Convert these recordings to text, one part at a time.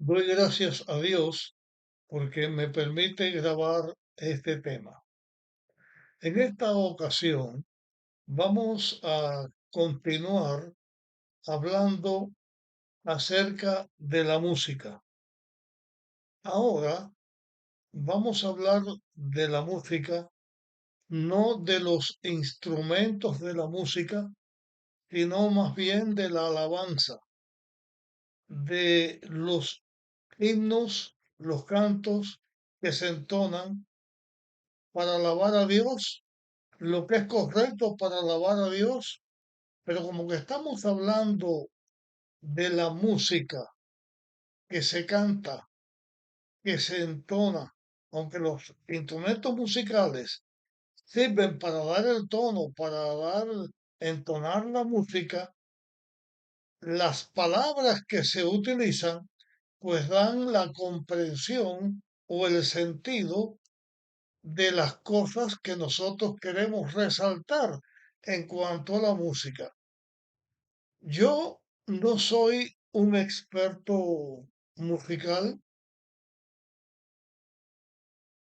Doy gracias a Dios porque me permite grabar este tema. En esta ocasión vamos a continuar hablando acerca de la música. Ahora vamos a hablar de la música, no de los instrumentos de la música, sino más bien de la alabanza, de los himnos, los cantos que se entonan para alabar a Dios, lo que es correcto para alabar a Dios, pero como que estamos hablando de la música que se canta, que se entona, aunque los instrumentos musicales sirven para dar el tono, para dar, entonar la música, las palabras que se utilizan pues dan la comprensión o el sentido de las cosas que nosotros queremos resaltar en cuanto a la música. Yo no soy un experto musical,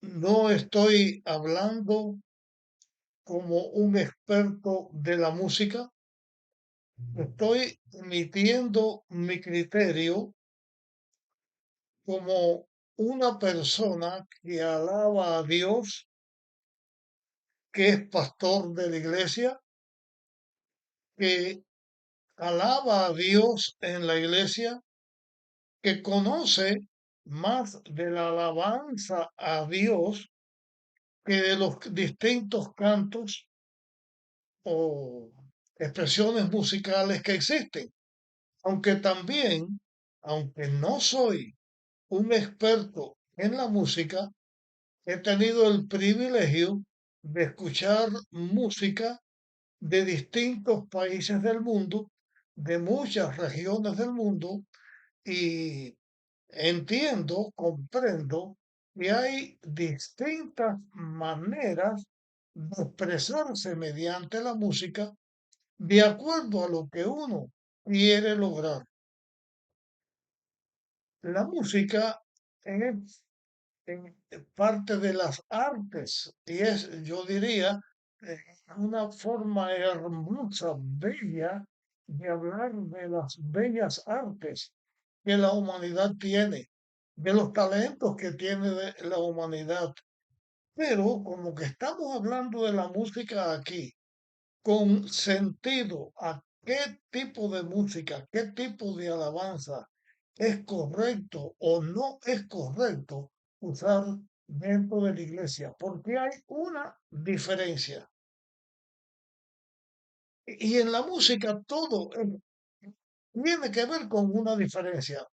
no estoy hablando como un experto de la música, estoy emitiendo mi criterio como una persona que alaba a Dios, que es pastor de la iglesia, que alaba a Dios en la iglesia, que conoce más de la alabanza a Dios que de los distintos cantos o expresiones musicales que existen. Aunque también, aunque no soy un experto en la música, he tenido el privilegio de escuchar música de distintos países del mundo, de muchas regiones del mundo, y entiendo, comprendo que hay distintas maneras de expresarse mediante la música de acuerdo a lo que uno quiere lograr. La música es parte de las artes y es, yo diría, eh, una forma hermosa, bella de hablar de las bellas artes que la humanidad tiene, de los talentos que tiene la humanidad. Pero como que estamos hablando de la música aquí, con sentido a qué tipo de música, qué tipo de alabanza es correcto o no es correcto usar dentro de la iglesia, porque hay una diferencia. Y en la música todo tiene que ver con una diferencia.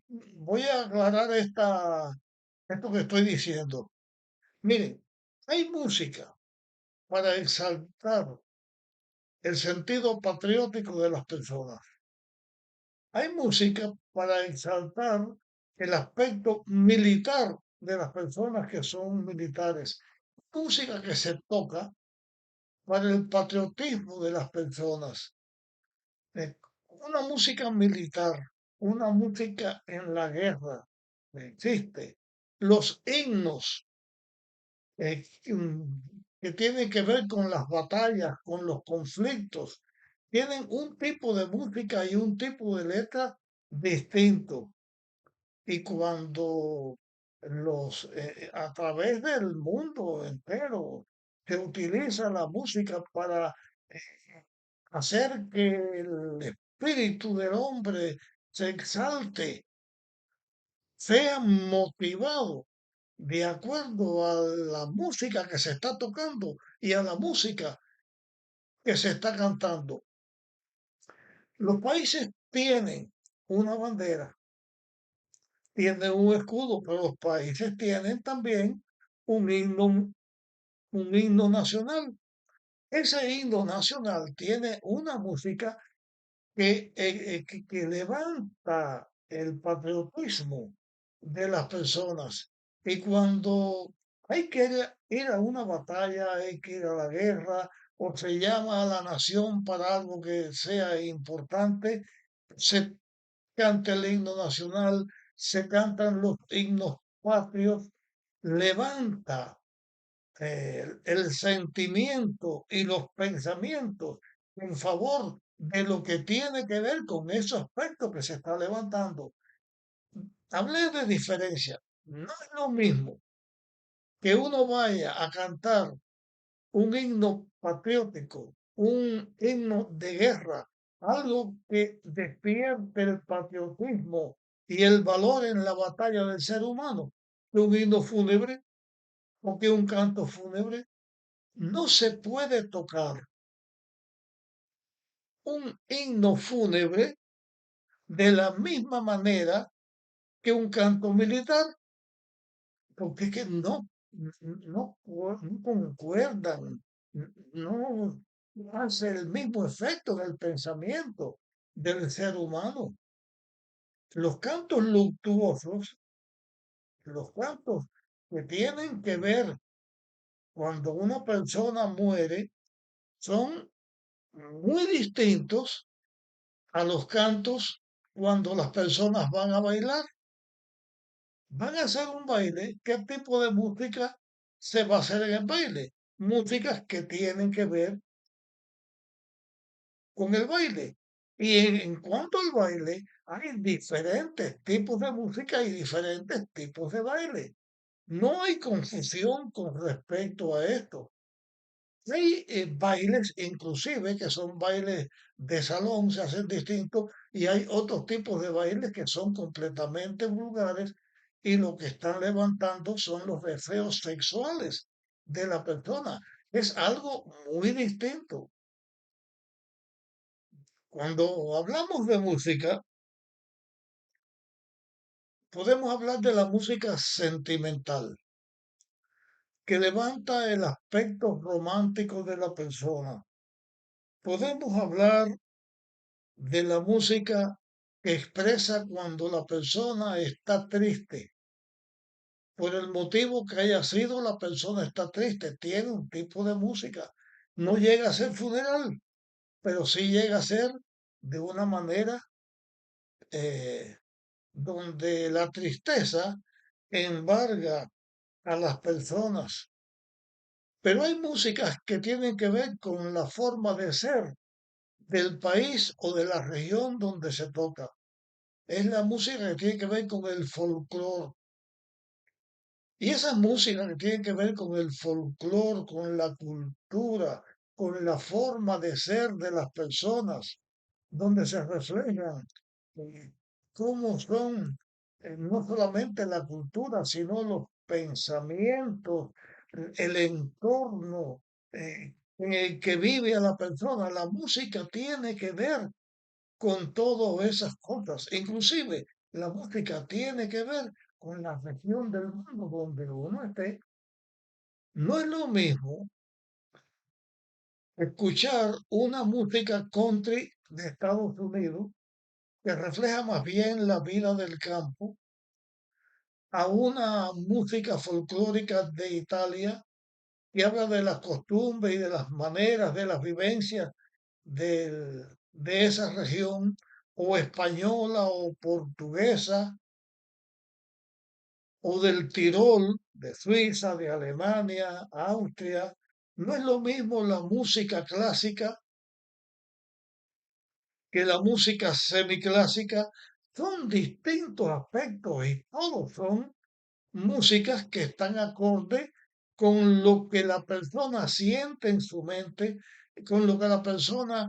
Voy a aclarar esto que estoy diciendo. Miren, hay música para exaltar el sentido patriótico de las personas. Hay música para exaltar el aspecto militar de las personas que son militares. Música que se toca para el patriotismo de las personas. Eh, Una música militar, una música en la guerra, existe. Los himnos eh, que tienen que ver con las batallas, con los conflictos, tienen un tipo de música y un tipo de letra distinto. Y cuando a través del mundo entero se utiliza la música para eh, hacer que el espíritu del hombre se exalte, sea motivado de acuerdo a la música que se está tocando y a la música que se está cantando. Los países tienen una bandera, tienen un escudo, pero los países tienen también un himno, un himno nacional. Ese himno nacional tiene una música que levanta el patriotismo de las personas. Y cuando hay que ir a una batalla, hay que ir a la guerra, o se llama a la nación para algo que sea importante, se canta el himno nacional, se cantan los himnos patrios, levanta el sentimiento y los pensamientos en favor de lo que tiene que ver con ese aspecto que se está levantando. Hablé de diferencia. No es lo mismo que uno vaya a cantar un himno patriótico, un himno de guerra, algo que despierte el patriotismo y el valor en la batalla del ser humano, que un himno fúnebre o que un canto fúnebre. No se puede tocar un himno fúnebre de la misma manera que un canto militar, porque es que no concuerdan, no hace el mismo efecto en el pensamiento del ser humano. Los cantos luctuosos, los cantos que tienen que ver cuando una persona muere, son muy distintos a los cantos cuando las personas van a bailar. Van a hacer un baile. ¿Qué tipo de música se va a hacer en el baile? Músicas que tienen que ver con el baile. Y en cuanto al baile, hay diferentes tipos de música y diferentes tipos de baile. No hay confusión con respecto a esto. Hay bailes inclusive que son bailes de salón, se hacen distintos, y hay otros tipos de bailes que son completamente vulgares y lo que están levantando son los deseos sexuales de la persona. Es algo muy distinto. Cuando hablamos de música, podemos hablar de la música sentimental, que levanta el aspecto romántico de la persona. Podemos hablar de la música que expresa cuando la persona está triste. Por el motivo que haya sido, la persona está triste. Tiene un tipo de música. No llega a ser funeral, pero sí llega a ser de una manera eh, donde la tristeza embarga a las personas. Pero hay músicas que tienen que ver con la forma de ser del país o de la región donde se toca. Es la música que tiene que ver con el folclore. Y esa música que tiene que ver con el folclore, con la cultura, con la forma de ser de las personas, donde se reflejan eh, cómo son no solamente la cultura, sino los pensamientos, el entorno en el que vive a la persona. La música tiene que ver con todas esas cosas. Inclusive la música tiene que ver con la región del mundo donde uno esté. No es lo mismo escuchar una música country de Estados Unidos que refleja más bien la vida del campo a una música folclórica de Italia que habla de las costumbres y de las maneras, de las vivencias de esa región, o española o portuguesa, o del Tirol, de Suiza, de Alemania, Austria. No es lo mismo la música clásica que la música semiclásica. Son distintos aspectos y todos son músicas que están acorde con lo que la persona siente en su mente, con lo que la persona,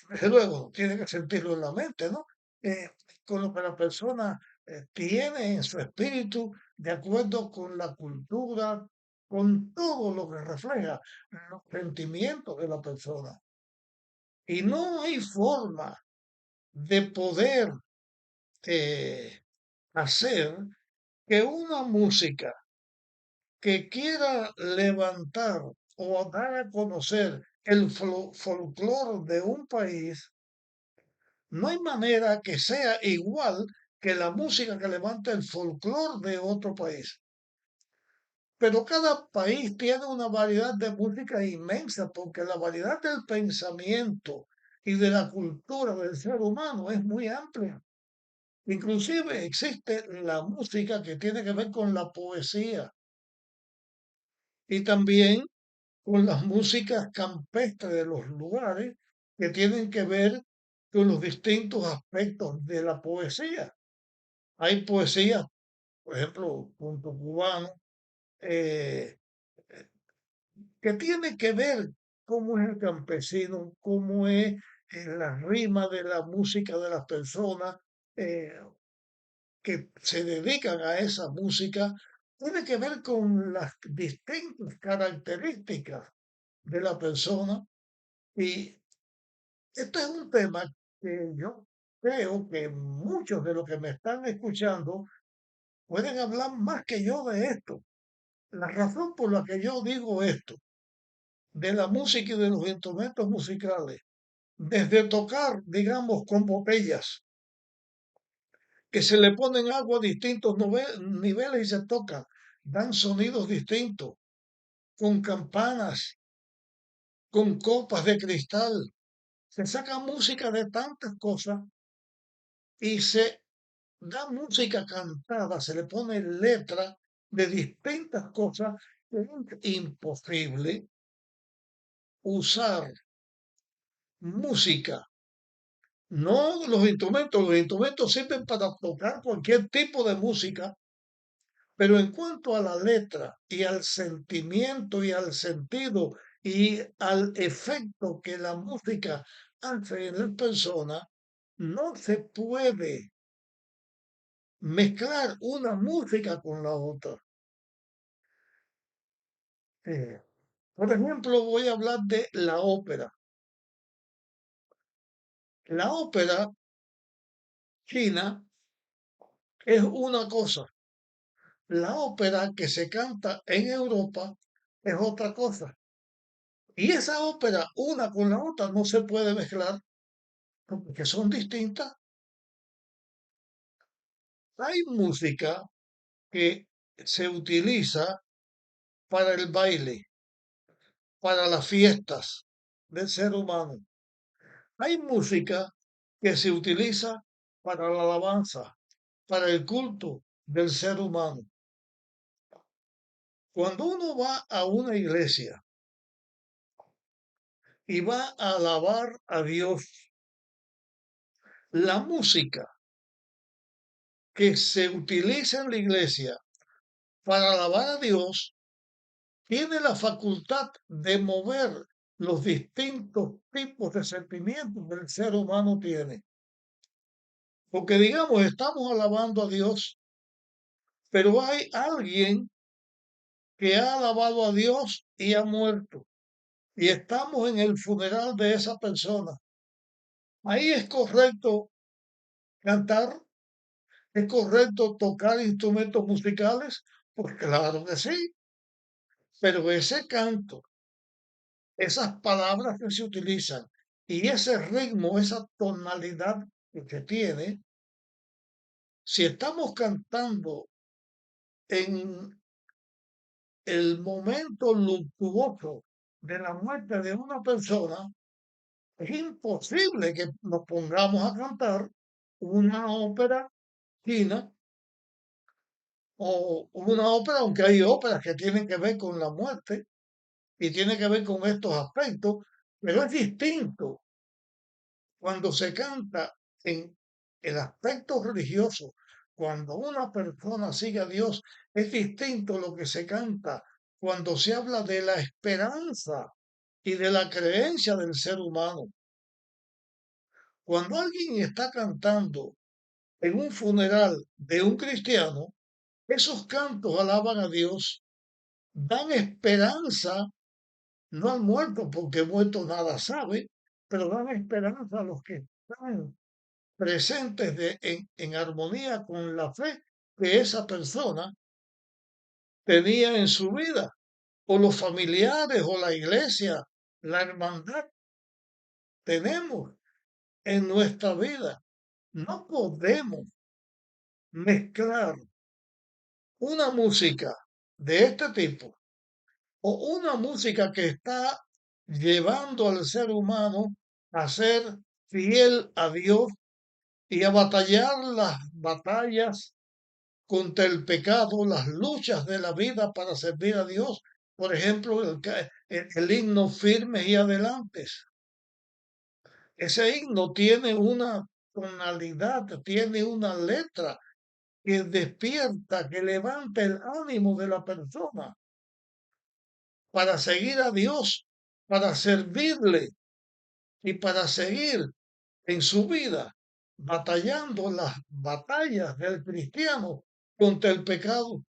desde luego, tiene que sentirlo en la mente, ¿no? Eh, con lo que la persona tiene en su espíritu, de acuerdo con la cultura, con todo lo que refleja los sentimientos de la persona. Y no hay forma de poder eh, hacer que una música que quiera levantar o dar a conocer el folclore de un país, no hay manera que sea igual que la música que levanta el folclore de otro país. Pero cada país tiene una variedad de música inmensa porque la variedad del pensamiento y de la cultura del ser humano es muy amplia. Inclusive existe la música que tiene que ver con la poesía y también con las músicas campestres de los lugares que tienen que ver con los distintos aspectos de la poesía. Hay poesía, por ejemplo, punto cubano, eh, que tiene que ver cómo es el campesino, cómo es la rima de la música de las personas eh, que se dedican a esa música, tiene que ver con las distintas características de la persona. Y este es un tema que yo creo que muchos de los que me están escuchando pueden hablar más que yo de esto. La razón por la que yo digo esto, de la música y de los instrumentos musicales, desde tocar, digamos, con botellas, que se le ponen agua a distintos niveles y se tocan, dan sonidos distintos, con campanas, con copas de cristal, se saca música de tantas cosas y se da música cantada, se le pone letra de distintas cosas, que es imposible usar música. No los instrumentos sirven para tocar cualquier tipo de música, pero en cuanto a la letra y al sentimiento y al sentido y al efecto que la música hace en la persona, no se puede mezclar una música con la otra. Eh, por ejemplo, voy a hablar de la ópera. La ópera china es una cosa. La ópera que se canta en Europa es otra cosa. Y esa ópera, una con la otra, no se puede mezclar porque son distintas. Hay música que se utiliza para el baile, para las fiestas del ser humano. Hay música que se utiliza para la alabanza, para el culto del ser humano. Cuando uno va a una iglesia y va a alabar a Dios, la música que se utiliza en la iglesia para alabar a Dios tiene la facultad de mover los distintos tipos de sentimientos que el ser humano tiene. Porque digamos, estamos alabando a Dios, pero hay alguien que ha alabado a Dios y ha muerto. Y estamos en el funeral de esa persona. Ahí es correcto cantar, es correcto tocar instrumentos musicales, pues claro que sí, pero ese canto, esas palabras que se utilizan y ese ritmo, esa tonalidad que se tiene, si estamos cantando en el momento luctuoso de la muerte de una persona, es imposible que nos pongamos a cantar una ópera china o una ópera, aunque hay óperas que tienen que ver con la muerte y tienen que ver con estos aspectos, pero es distinto cuando se canta en el aspecto religioso, cuando una persona sigue a Dios, es distinto lo que se canta cuando se habla de la esperanza y de la creencia del ser humano. Cuando alguien está cantando en un funeral de un cristiano, esos cantos alaban a Dios, dan esperanza, no al muerto, porque muerto nada sabe, pero dan esperanza a los que están presentes en armonía con la fe que esa persona tenía en su vida, o los familiares, o la iglesia, la hermandad tenemos en nuestra vida. No podemos mezclar una música de este tipo o una música que está llevando al ser humano a ser fiel a Dios y a batallar las batallas contra el pecado, las luchas de la vida para servir a Dios. Por ejemplo, el himno Firmes y Adelantes. Ese himno tiene una tonalidad, tiene una letra que despierta, que levanta el ánimo de la persona para seguir a Dios, para servirle y para seguir en su vida batallando las batallas del cristiano contra el pecado.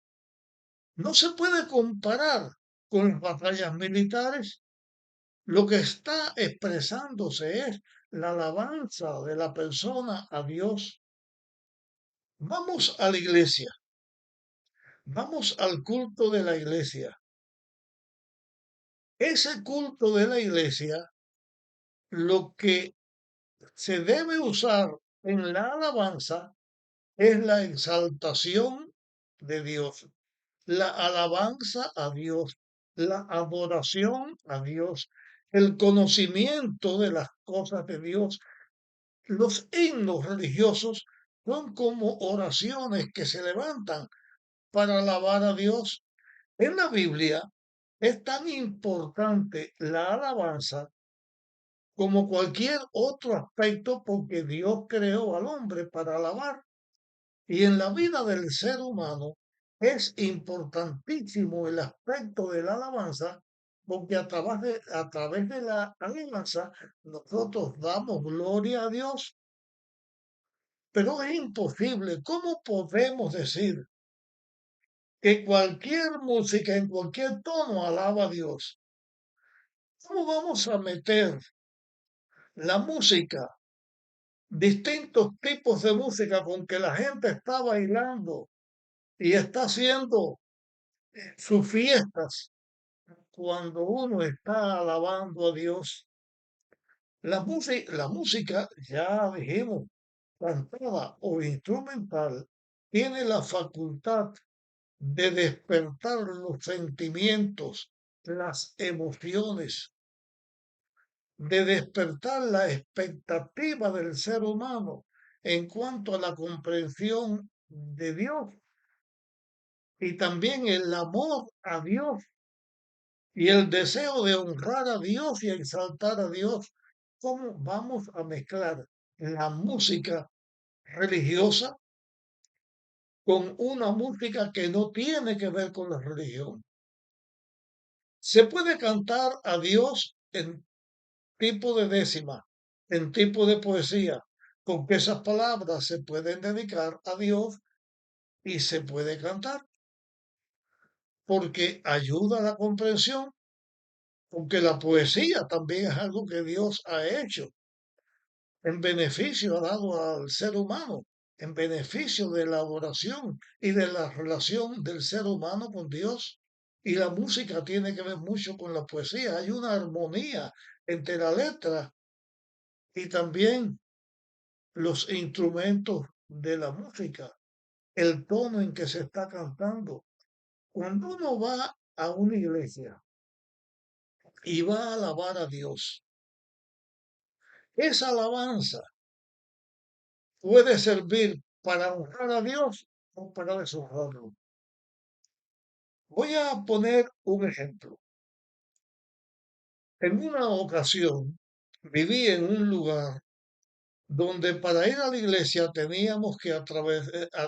No se puede comparar con las batallas militares. Lo que está expresándose es la alabanza de la persona a Dios. Vamos a la iglesia, vamos al culto de la iglesia. Ese culto de la iglesia, lo que se debe usar en la alabanza es la exaltación de Dios, la alabanza a Dios, la adoración a Dios, el conocimiento de las cosas de Dios. Los himnos religiosos son como oraciones que se levantan para alabar a Dios. En la Biblia es tan importante la alabanza como cualquier otro aspecto porque Dios creó al hombre para alabar. Y en la vida del ser humano es importantísimo el aspecto de la alabanza porque a través de la alabanza nosotros damos gloria a Dios. Pero es imposible. ¿Cómo podemos decir que cualquier música en cualquier tono alaba a Dios? ¿Cómo vamos a meter la música, distintos tipos de música con que la gente está bailando y está haciendo sus fiestas cuando uno está alabando a Dios? La música, ya dijimos, cantada o instrumental, tiene la facultad de despertar los sentimientos, las emociones, de despertar la expectativa del ser humano en cuanto a la comprensión de Dios y también el amor a Dios y el deseo de honrar a Dios y exaltar a Dios. ¿Cómo vamos a mezclar la música religiosa con una música que no tiene que ver con la religión? Se puede cantar a Dios en tipo de décima, en tipo de poesía, porque esas palabras se pueden dedicar a Dios y se puede cantar, porque ayuda a la comprensión, porque la poesía también es algo que Dios ha hecho en beneficio, ha dado al ser humano, en beneficio de la adoración y de la relación del ser humano con Dios. Y la música tiene que ver mucho con la poesía. Hay una armonía entre la letra y también los instrumentos de la música, el tono en que se está cantando. Cuando uno va a una iglesia y va a alabar a Dios, esa alabanza puede servir para honrar a Dios o para deshonrarlo. Voy a poner un ejemplo. En una ocasión viví en un lugar donde para ir a la iglesia teníamos que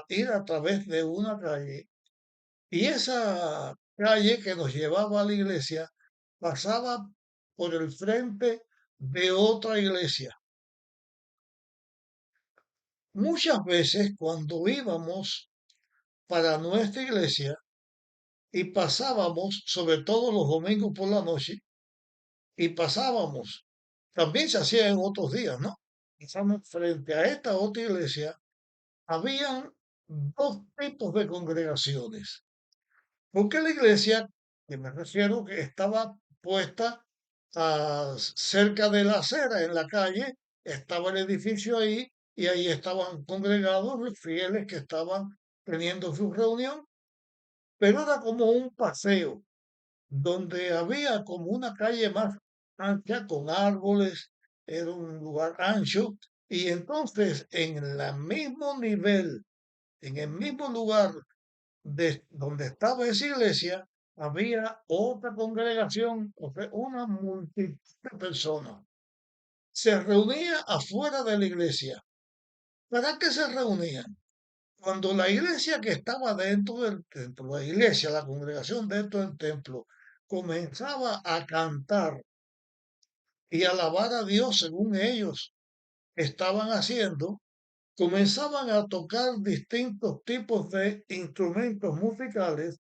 ir a través de una calle. Y esa calle que nos llevaba a la iglesia pasaba por el frente de otra iglesia. Muchas veces cuando íbamos para nuestra iglesia y pasábamos, sobre todo los domingos por la noche, y pasábamos, también se hacía en otros días, ¿no? Pasamos frente a esta otra iglesia, habían dos tipos de congregaciones. Porque la iglesia, que me refiero, que estaba puesta cerca de la acera, en la calle, estaba el edificio ahí y ahí estaban congregados los fieles que estaban teniendo su reunión, pero era como un paseo, donde había como una calle más ancha con árboles, era un lugar ancho Y entonces, en el mismo nivel, en el mismo lugar de donde estaba esa iglesia, había otra congregación, o sea, una multitud de personas. Se reunía afuera de la iglesia. ¿Para qué se reunían? Cuando la iglesia que estaba dentro del templo, la iglesia, la congregación dentro del templo, comenzaba a cantar y alabar a Dios según ellos estaban haciendo, comenzaban a tocar distintos tipos de instrumentos musicales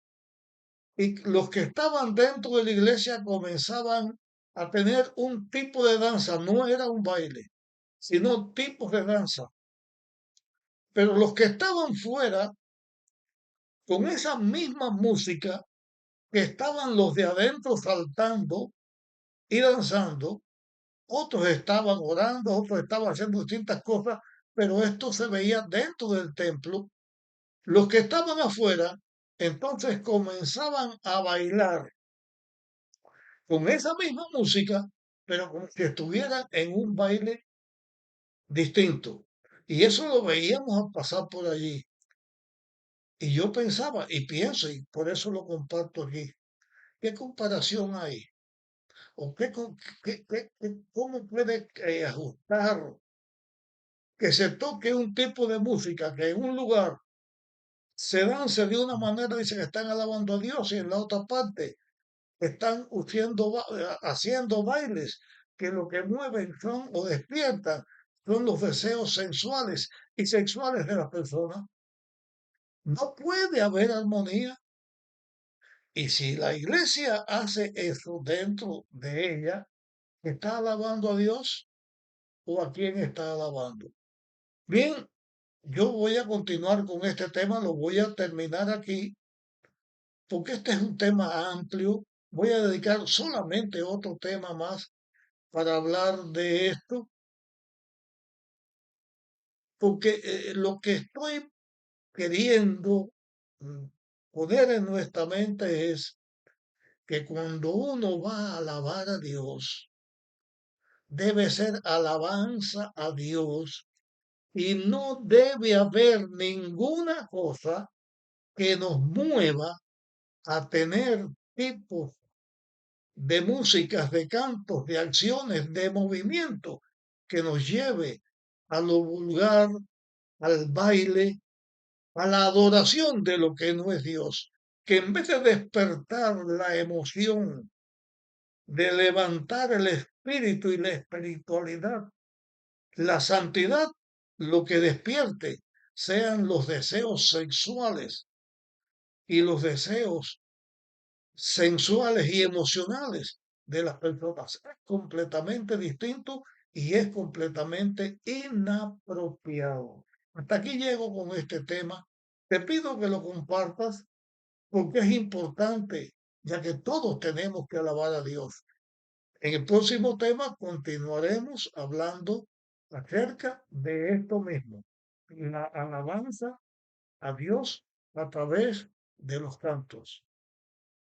y los que estaban dentro de la iglesia comenzaban a tener un tipo de danza, no era un baile, sino tipos de danza. Pero los que estaban fuera, con esa misma música, que estaban los de adentro saltando y danzando, otros estaban orando, otros estaban haciendo distintas cosas, pero esto se veía dentro del templo. Los que estaban afuera, entonces comenzaban a bailar con esa misma música, pero como si estuvieran en un baile distinto. Y eso lo veíamos al pasar por allí. Y yo pensaba y pienso, y por eso lo comparto aquí, ¿qué comparación hay? ¿O cómo puede ajustar que se toque un tipo de música que en un lugar se dance de una manera, dice que están alabando a Dios, y en la otra parte están haciendo bailes que lo que mueven son o despiertan son los deseos sensuales y sexuales de las personas? No puede haber armonía. Y si la iglesia hace eso dentro de ella, ¿está alabando a Dios o a quién está alabando? Bien, yo voy a continuar con este tema, lo voy a terminar aquí, porque este es un tema amplio. Voy a dedicar solamente otro tema más para hablar de esto, porque lo que estoy queriendo mm, poner en nuestra mente es que cuando uno va a alabar a Dios, debe ser alabanza a Dios y no debe haber ninguna cosa que nos mueva a tener tipos de músicas, de cantos, de acciones, de movimiento que nos lleve a lo vulgar, al baile, a la adoración de lo que no es Dios, que en vez de despertar la emoción, de levantar el espíritu y la espiritualidad, la santidad, lo que despierte sean los deseos sexuales y los deseos sensuales y emocionales de las personas. Es completamente distinto y es completamente inapropiado. Hasta aquí llego con este tema. Te pido que lo compartas porque es importante, ya que todos tenemos que alabar a Dios. En el próximo tema continuaremos hablando acerca de esto mismo, la alabanza a Dios a través de los cantos.